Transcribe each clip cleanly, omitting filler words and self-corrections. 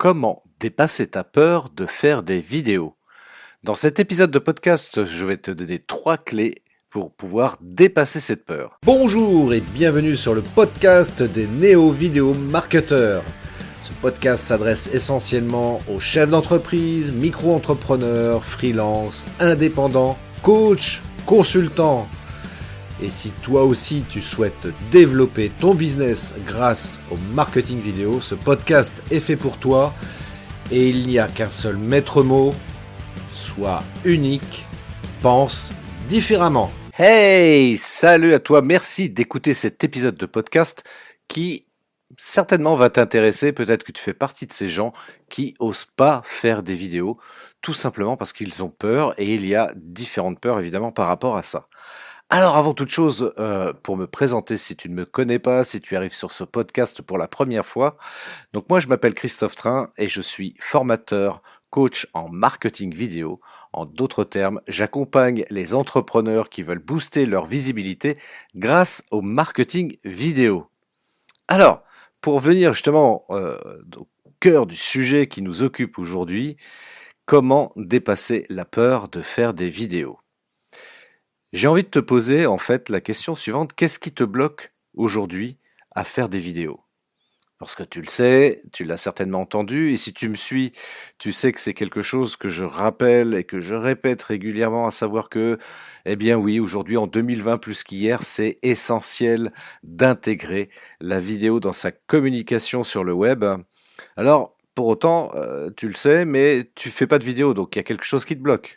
Comment dépasser ta peur de faire des vidéos? Dans cet épisode de podcast, je vais te donner 3 clés pour pouvoir dépasser cette peur. Bonjour et bienvenue sur le podcast des néo-vidéo marketeurs. Ce podcast s'adresse essentiellement aux chefs d'entreprise, micro-entrepreneurs, freelance, indépendants, coachs, consultants. Et si toi aussi tu souhaites développer ton business grâce au marketing vidéo, ce podcast est fait pour toi et il n'y a qu'un seul maître mot, sois unique, pense différemment. Hey, salut à toi, merci d'écouter cet épisode de podcast qui certainement va t'intéresser, peut-être que tu fais partie de ces gens qui osent pas faire des vidéos, tout simplement parce qu'ils ont peur et il y a différentes peurs évidemment par rapport à ça. Alors avant toute chose, pour me présenter, si tu ne me connais pas, si tu arrives sur ce podcast pour la première fois, donc moi je m'appelle Christophe Train et je suis formateur, coach en marketing vidéo. En d'autres termes, j'accompagne les entrepreneurs qui veulent booster leur visibilité grâce au marketing vidéo. Alors, pour venir justement au cœur du sujet qui nous occupe aujourd'hui, comment dépasser la peur de faire des vidéos? J'ai envie de te poser en fait la question suivante, qu'est-ce qui te bloque aujourd'hui à faire des vidéos? Parce que tu le sais, tu l'as certainement entendu, et si tu me suis, tu sais que c'est quelque chose que je rappelle et que je répète régulièrement, à savoir que, eh bien oui, aujourd'hui en 2020 plus qu'hier, c'est essentiel d'intégrer la vidéo dans sa communication sur le web. Alors, pour autant, tu le sais, mais tu fais pas de vidéo, donc il y a quelque chose qui te bloque.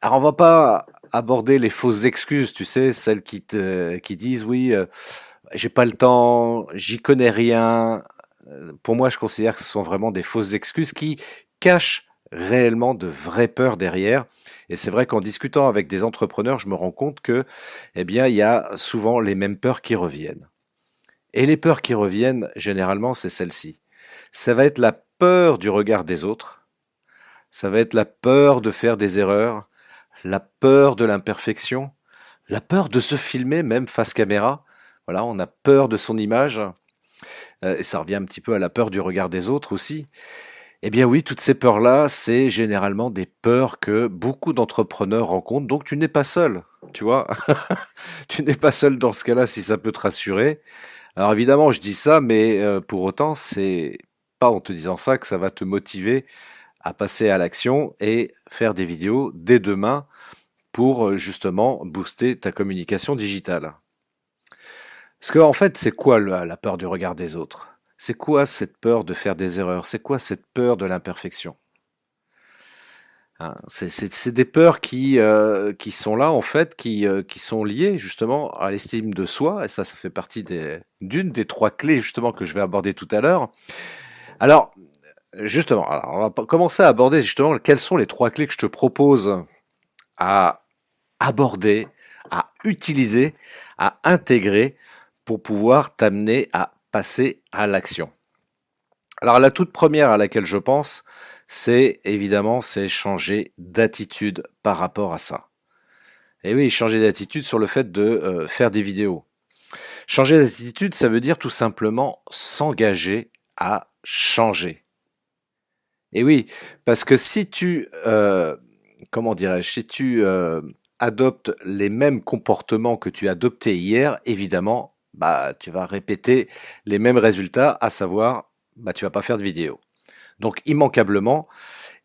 Alors on va pas aborder les fausses excuses, tu sais, celles qui disent oui, j'ai pas le temps, j'y connais rien. Pour moi, je considère que ce sont vraiment des fausses excuses qui cachent réellement de vraies peurs derrière. Et c'est vrai qu'en discutant avec des entrepreneurs, je me rends compte que, eh bien, il y a souvent les mêmes peurs qui reviennent. Et les peurs qui reviennent, généralement, c'est celle-ci. Ça va être la peur du regard des autres. Ça va être la peur de faire des erreurs, la peur de l'imperfection, la peur de se filmer même face caméra. Voilà, on a peur de son image. Et ça revient un petit peu à la peur du regard des autres aussi. Eh bien oui, toutes ces peurs-là, c'est généralement des peurs que beaucoup d'entrepreneurs rencontrent. Donc tu n'es pas seul, tu vois. Tu n'es pas seul dans ce cas-là si ça peut te rassurer. Alors évidemment, je dis ça, mais pour autant, c'est pas en te disant ça que ça va te motiver à passer à l'action et faire des vidéos dès demain pour justement booster ta communication digitale. Parce que en fait, c'est quoi la peur du regard des autres? C'est quoi cette peur de faire des erreurs? C'est quoi cette peur de l'imperfection? Hein, c'est des peurs qui sont là en fait, qui sont liées justement à l'estime de soi, et ça fait partie d'une des 3 clés justement que je vais aborder tout à l'heure. Alors, justement, alors on va commencer à aborder justement quelles sont les 3 clés que je te propose à aborder, à utiliser, à intégrer pour pouvoir t'amener à passer à l'action. Alors la toute première à laquelle je pense, c'est changer d'attitude par rapport à ça. Et oui, changer d'attitude sur le fait de faire des vidéos. Changer d'attitude, ça veut dire tout simplement s'engager à changer. Et oui, parce que si tu, comment dirais-je, si tu adoptes les mêmes comportements que tu adoptais hier, évidemment, bah tu vas répéter les mêmes résultats, à savoir, bah tu vas pas faire de vidéo. Donc immanquablement,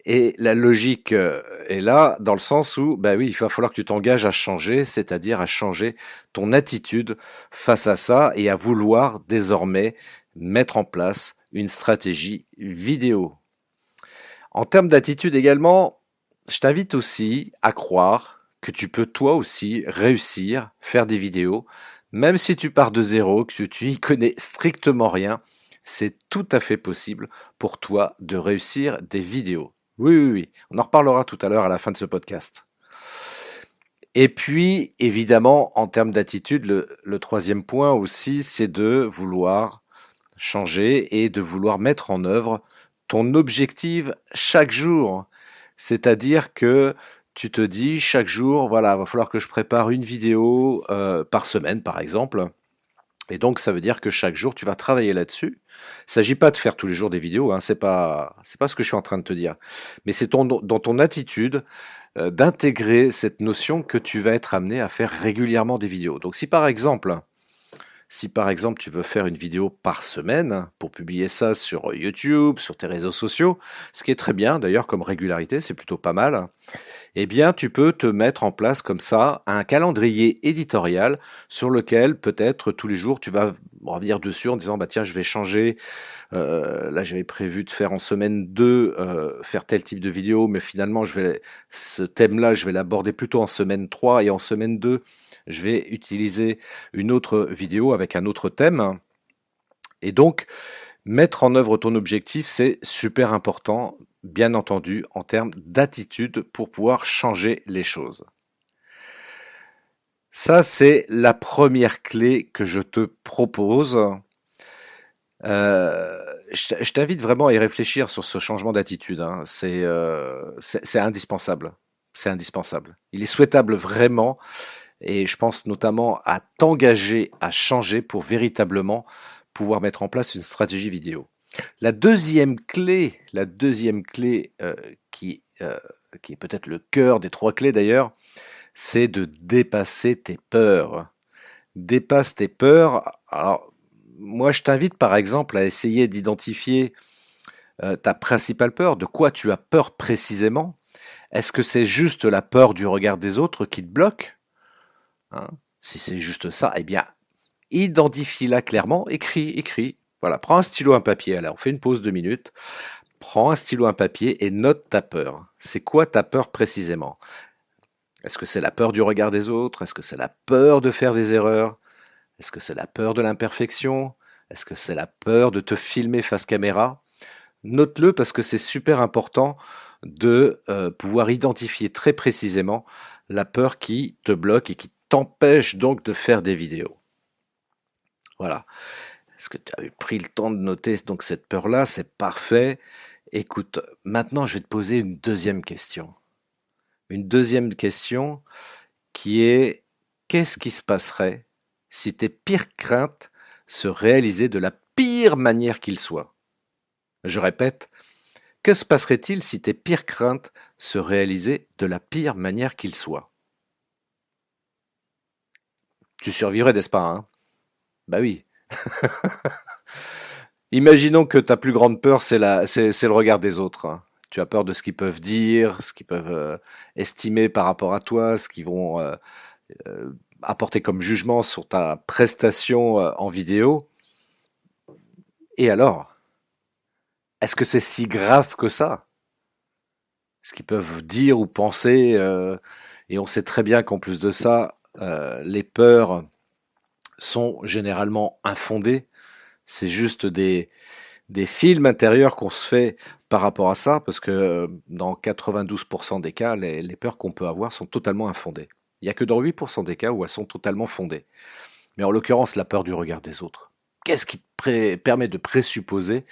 et la logique est là dans le sens où, bah oui, il va falloir que tu t'engages à changer, c'est-à-dire à changer ton attitude face à ça et à vouloir désormais mettre en place une stratégie vidéo. En termes d'attitude également, je t'invite aussi à croire que tu peux toi aussi réussir, faire des vidéos, même si tu pars de zéro, que tu n'y connais strictement rien, c'est tout à fait possible pour toi de réussir des vidéos. Oui, oui, oui, on en reparlera tout à l'heure à la fin de ce podcast. Et puis, évidemment, en termes d'attitude, le troisième point aussi, c'est de vouloir changer et de vouloir mettre en œuvre ton objectif chaque jour. C'est-à-dire que tu te dis chaque jour, voilà, va falloir que je prépare une vidéo par semaine, par exemple. Et donc, ça veut dire que chaque jour, tu vas travailler là-dessus. Il s'agit pas de faire tous les jours des vidéos, hein, c'est pas ce que je suis en train de te dire. Mais c'est dans ton attitude d'intégrer cette notion que tu vas être amené à faire régulièrement des vidéos. Donc, si par exemple tu veux faire une vidéo par semaine pour publier ça sur YouTube, sur tes réseaux sociaux, ce qui est très bien d'ailleurs comme régularité, c'est plutôt pas mal, eh bien tu peux te mettre en place comme ça un calendrier éditorial sur lequel peut-être tous les jours tu vas revenir dessus en disant bah tiens je vais changer, là j'avais prévu de faire en semaine 2 faire tel type de vidéo, mais finalement ce thème-là je vais l'aborder plutôt en semaine 3 et en semaine 2 je vais utiliser une autre vidéo avec un autre thème. Et donc, mettre en œuvre ton objectif, c'est super important, bien entendu, en termes d'attitude pour pouvoir changer les choses. Ça, c'est la première clé que je te propose. Je t'invite vraiment à y réfléchir sur ce changement d'attitude, hein. C'est indispensable. C'est indispensable. Il est souhaitable vraiment. Et je pense notamment à t'engager à changer pour véritablement pouvoir mettre en place une stratégie vidéo. La deuxième clé qui est peut-être le cœur des 3 clés d'ailleurs, c'est de dépasser tes peurs. Dépasse tes peurs. Alors, moi, je t'invite par exemple à essayer d'identifier ta principale peur. De quoi tu as peur précisément? Est-ce que c'est juste la peur du regard des autres qui te bloque? Hein, si c'est juste ça, eh bien, identifie-la clairement, écris. Voilà, prends un stylo, un papier. Alors, on fait une pause 2 minutes. Prends un stylo, un papier et note ta peur. C'est quoi ta peur précisément? Est-ce que c'est la peur du regard des autres? Est-ce que c'est la peur de faire des erreurs? Est-ce que c'est la peur de l'imperfection? Est-ce que c'est la peur de te filmer face caméra? Note-le parce que c'est super important de pouvoir identifier très précisément la peur qui te bloque et qui t'empêche donc de faire des vidéos. Voilà. Est-ce que tu as pris le temps de noter donc cette peur-là? C'est parfait. Écoute, maintenant je vais te poser une deuxième question. Une deuxième question qui est qu'est-ce qui se passerait si tes pires craintes se réalisaient de la pire manière qu'il soit? Je répète, que se passerait-il si tes pires craintes se réalisaient de la pire manière qu'il soit? Tu survivrais, n'est-ce pas, hein? Bah oui. Imaginons que ta plus grande peur, c'est le regard des autres, hein. Tu as peur de ce qu'ils peuvent dire, ce qu'ils peuvent estimer par rapport à toi, ce qu'ils vont apporter comme jugement sur ta prestation en vidéo. Et alors, est-ce que c'est si grave que ça? Ce qu'ils peuvent dire ou penser, et on sait très bien qu'en plus de ça, les peurs sont généralement infondées. C'est juste des films intérieurs qu'on se fait par rapport à ça, parce que dans 92% des cas, les peurs qu'on peut avoir sont totalement infondées. Il n'y a que dans 8% des cas où elles sont totalement fondées. Mais en l'occurrence, la peur du regard des autres. Qu'est-ce qui te permet de présupposer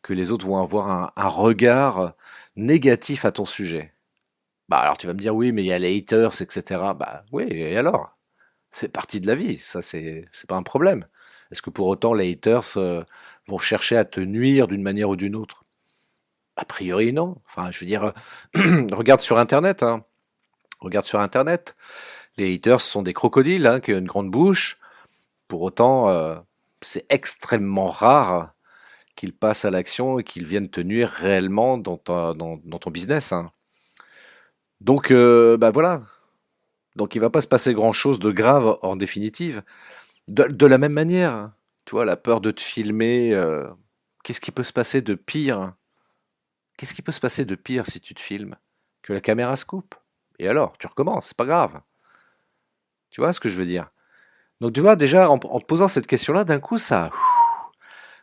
que les autres vont avoir un regard négatif à ton sujet? Bah alors tu vas me dire oui, mais il y a les haters, etc. Bah oui, et alors? C'est partie de la vie, ça c'est pas un problème. Est-ce que pour autant les haters vont chercher à te nuire d'une manière ou d'une autre? A priori non. Enfin, je veux dire, regarde sur Internet, hein. Regarde sur Internet. Les haters sont des crocodiles, hein, qui ont une grande bouche. Pour autant, c'est extrêmement rare qu'ils passent à l'action et qu'ils viennent te nuire réellement dans ton business, hein. Donc, bah voilà. Donc, il va pas se passer grand-chose de grave en définitive. De la même manière, hein, tu vois, la peur de te filmer, qu'est-ce qui peut se passer de pire? Qu'est-ce qui peut se passer de pire si tu te filmes? Que la caméra se coupe. Et alors, tu recommences, c'est pas grave. Tu vois ce que je veux dire? Donc tu vois, déjà, en te posant cette question-là, d'un coup, ça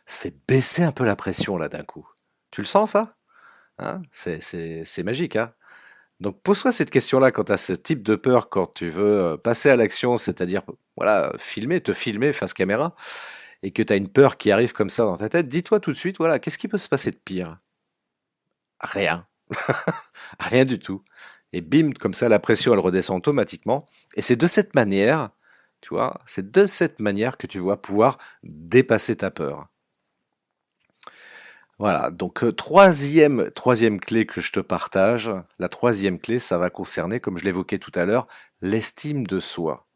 fait baisser un peu la pression, là, d'un coup. Tu le sens, ça? Hein? C'est magique, hein? Donc pose-toi cette question-là quand tu as ce type de peur, quand tu veux passer à l'action, c'est-à-dire, voilà, te filmer face caméra, et que tu as une peur qui arrive comme ça dans ta tête, dis-toi tout de suite, voilà, qu'est-ce qui peut se passer de pire? Rien. Rien du tout. Et bim, comme ça, la pression, elle redescend automatiquement. Et c'est de cette manière Tu vois, c'est de cette manière que tu vas pouvoir dépasser ta peur. Voilà, donc troisième clé que je te partage, la troisième clé, ça va concerner, comme je l'évoquais tout à l'heure, l'estime de soi.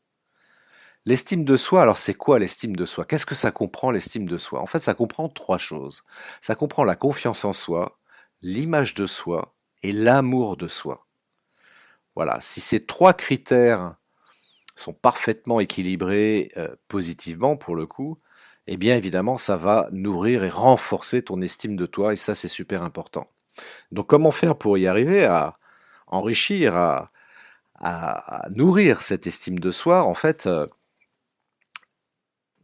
L'estime de soi, alors c'est quoi l'estime de soi? Qu'est-ce que ça comprend l'estime de soi? En fait, ça comprend trois choses. Ça comprend la confiance en soi, l'image de soi et l'amour de soi. Voilà, si ces trois critères sont parfaitement équilibrés positivement pour le coup, eh bien évidemment ça va nourrir et renforcer ton estime de toi et ça c'est super important. Donc comment faire pour y arriver à enrichir, à nourrir cette estime de soi? En fait,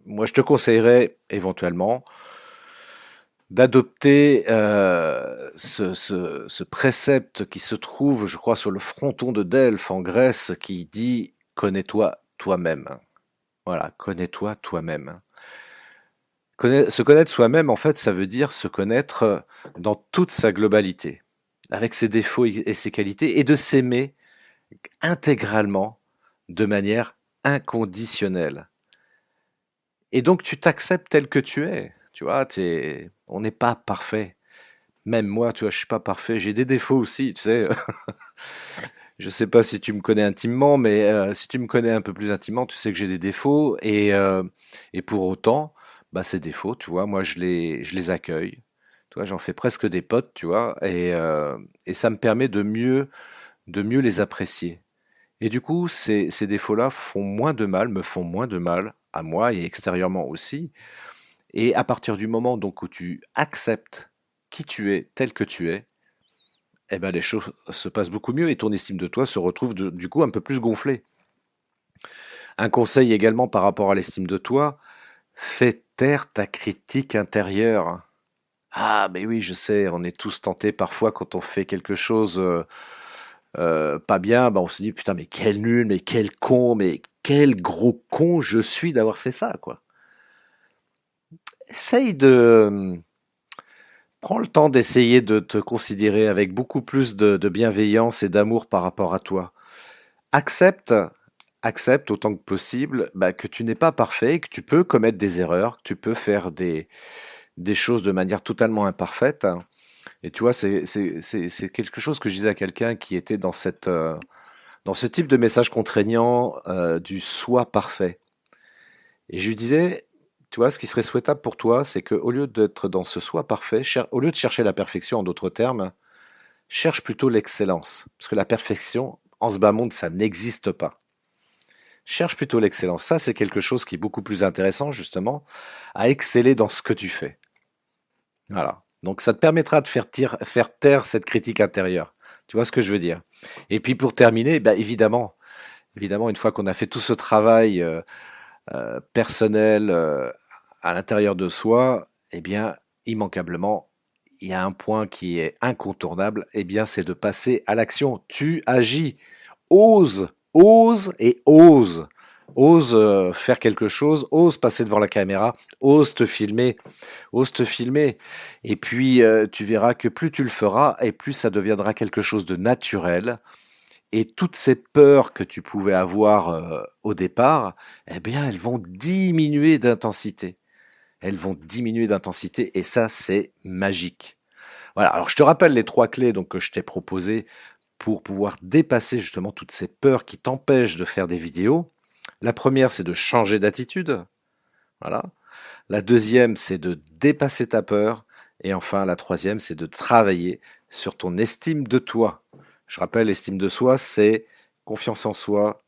moi je te conseillerais éventuellement d'adopter ce précepte qui se trouve, je crois, sur le fronton de Delphes en Grèce qui dit connais-toi toi-même. Voilà, connais-toi toi-même. Se connaître soi-même, en fait, ça veut dire se connaître dans toute sa globalité, avec ses défauts et ses qualités, et de s'aimer intégralement, de manière inconditionnelle. Et donc, tu t'acceptes tel que tu es. Tu vois, on n'est pas parfait. Même moi, tu vois, je suis pas parfait. J'ai des défauts aussi, tu sais. Je sais pas si tu me connais intimement, mais si tu me connais un peu plus intimement, tu sais que j'ai des défauts et pour autant, bah ces défauts, tu vois, moi je les accueille. Tu vois, j'en fais presque des potes, tu vois, et ça me permet de mieux les apprécier. Et du coup, ces défauts-là font moins de mal, me font moins de mal à moi et extérieurement aussi. Et à partir du moment donc où tu acceptes qui tu es, tel que tu es, eh ben les choses se passent beaucoup mieux et ton estime de toi se retrouve du coup un peu plus gonflée. Un conseil également par rapport à l'estime de toi, fais taire ta critique intérieure. Ah, mais oui, je sais, on est tous tentés parfois quand on fait quelque chose pas bien, bah on se dit putain, mais quel nul, mais quel con, mais quel gros con je suis d'avoir fait ça, quoi. Essaye de. Prends le temps d'essayer de te considérer avec beaucoup plus de bienveillance et d'amour par rapport à toi. Accepte, accepte autant que possible bah, que tu n'es pas parfait, que tu peux commettre des erreurs, que tu peux faire des choses de manière totalement imparfaite. Et tu vois, c'est quelque chose que je disais à quelqu'un qui était dans ce type de message contraignant du soi parfait. Et je lui disais, tu vois, ce qui serait souhaitable pour toi, c'est qu'au lieu d'être dans ce soi parfait, au lieu de chercher la perfection en d'autres termes, cherche plutôt l'excellence. Parce que la perfection, en ce bas monde, ça n'existe pas. Cherche plutôt l'excellence. Ça, c'est quelque chose qui est beaucoup plus intéressant, justement, à exceller dans ce que tu fais. Voilà. Donc, ça te permettra de faire taire cette critique intérieure. Tu vois ce que je veux dire? Et puis, pour terminer, bah, évidemment, une fois qu'on a fait tout ce travail personnel à l'intérieur de soi, eh bien, immanquablement, il y a un point qui est incontournable, eh bien, c'est de passer à l'action. Tu agis, ose, ose et ose. Ose faire quelque chose, ose passer devant la caméra, ose te filmer. Et puis, tu verras que plus tu le feras, et plus ça deviendra quelque chose de naturel. Et toutes ces peurs que tu pouvais avoir au départ, eh bien, elles vont diminuer d'intensité. Elles vont diminuer d'intensité et ça, c'est magique. Voilà, alors je te rappelle les trois clés donc, que je t'ai proposées pour pouvoir dépasser justement toutes ces peurs qui t'empêchent de faire des vidéos. La première, c'est de changer d'attitude. Voilà. La deuxième, c'est de dépasser ta peur. Et enfin, la troisième, c'est de travailler sur ton estime de toi. Je rappelle, l'estime de soi, c'est confiance en soi,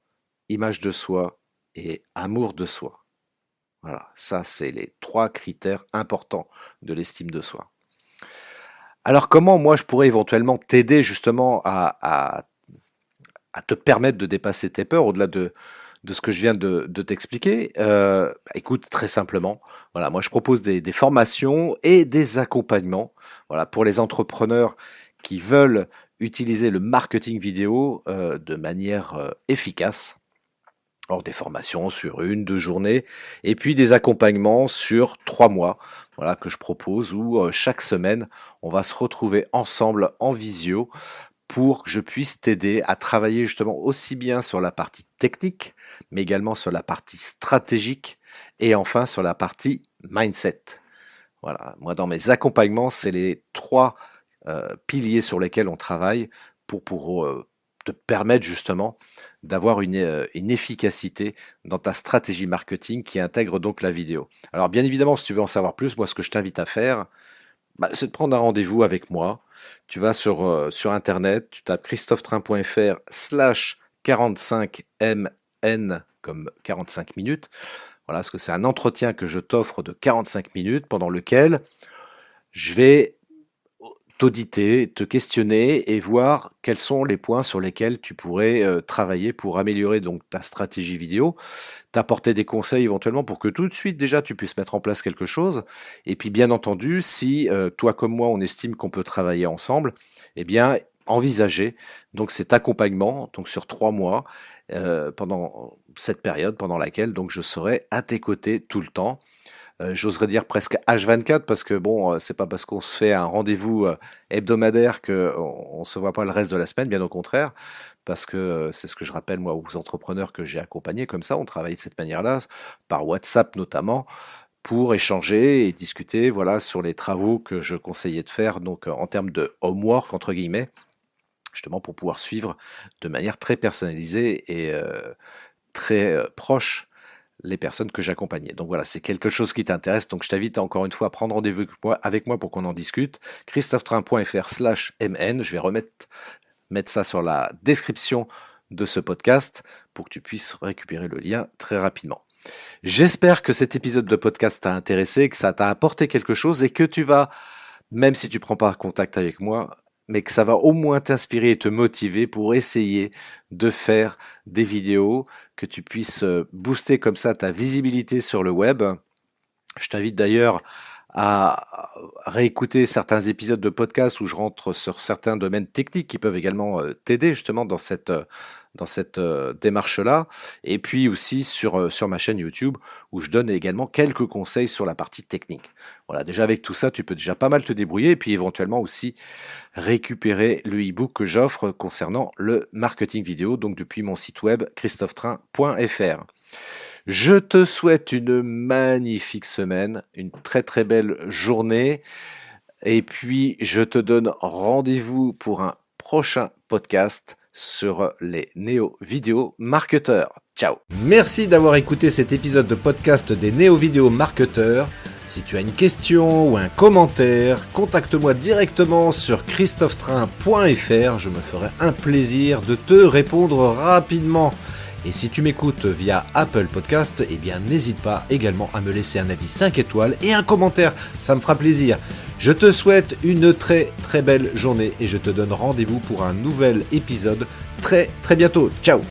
image de soi et amour de soi. Voilà, ça, c'est les trois critères importants de l'estime de soi. Alors, comment moi, je pourrais éventuellement t'aider justement à te permettre de dépasser tes peurs au-delà de ce que je viens de t'expliquer, écoute, très simplement, voilà, moi je propose des formations et des accompagnements, voilà, pour les entrepreneurs qui veulent utiliser le marketing vidéo de manière efficace. Alors des formations sur 1, 2 journées, et puis des accompagnements sur 3 mois, voilà, que je propose où chaque semaine on va se retrouver ensemble en visio pour que je puisse t'aider à travailler justement aussi bien sur la partie technique, mais également sur la partie stratégique et enfin sur la partie mindset. Voilà, moi dans mes accompagnements, c'est les 3 piliers sur lesquels on travaille pour te permettre justement d'avoir une efficacité dans ta stratégie marketing qui intègre donc la vidéo. Alors bien évidemment, si tu veux en savoir plus, moi ce que je t'invite à faire, c'est de prendre un rendez-vous avec moi. Tu vas sur internet, tu tapes christophetrain.fr/45mn comme 45 minutes. Voilà, parce que c'est un entretien que je t'offre de 45 minutes pendant lequel je vais t'auditer, te questionner et voir quels sont les points sur lesquels tu pourrais travailler pour améliorer donc ta stratégie vidéo, t'apporter des conseils éventuellement pour que tout de suite déjà tu puisses mettre en place quelque chose. Et puis bien entendu, si toi comme moi on estime qu'on peut travailler ensemble, eh bien envisager donc cet accompagnement donc sur 3 mois pendant cette période pendant laquelle donc je serai à tes côtés tout le temps. J'oserais dire presque H24 parce que bon, c'est pas parce qu'on se fait un rendez-vous hebdomadaire que on se voit pas le reste de la semaine, bien au contraire, parce que c'est ce que je rappelle moi aux entrepreneurs que j'ai accompagnés comme ça, on travaille de cette manière-là, par WhatsApp notamment, pour échanger et discuter, voilà, sur les travaux que je conseillais de faire, donc en termes de homework entre guillemets, justement pour pouvoir suivre de manière très personnalisée et très proche les personnes que j'accompagnais. Donc voilà, c'est quelque chose qui t'intéresse. Donc je t'invite encore une fois à prendre rendez-vous avec moi pour qu'on en discute. christophetrain.fr/mn. Je vais mettre ça sur la description de ce podcast pour que tu puisses récupérer le lien très rapidement. J'espère que cet épisode de podcast t'a intéressé, que ça t'a apporté quelque chose et que tu vas, même si tu prends pas contact avec moi, mais que ça va au moins t'inspirer et te motiver pour essayer de faire des vidéos, que tu puisses booster comme ça ta visibilité sur le web. Je t'invite d'ailleurs à réécouter certains épisodes de podcast où je rentre sur certains domaines techniques qui peuvent également t'aider justement dans cette démarche-là. Et puis aussi sur ma chaîne YouTube où je donne également quelques conseils sur la partie technique. Voilà, déjà avec tout ça, tu peux déjà pas mal te débrouiller et puis éventuellement aussi récupérer le e-book que j'offre concernant le marketing vidéo, donc depuis mon site web christophetrain.fr. Je te souhaite une magnifique semaine, une très très belle journée et puis je te donne rendez-vous pour un prochain podcast sur les néo-vidéo marketeurs. Ciao. Merci d'avoir écouté cet épisode de podcast des néo-vidéo marketeurs. Si tu as une question ou un commentaire, contacte-moi directement sur christophetrain.fr. Je me ferai un plaisir de te répondre rapidement. Et si tu m'écoutes via Apple Podcast, eh bien n'hésite pas également à me laisser un avis 5 étoiles et un commentaire, ça me fera plaisir. Je te souhaite une très très belle journée et je te donne rendez-vous pour un nouvel épisode très très bientôt. Ciao.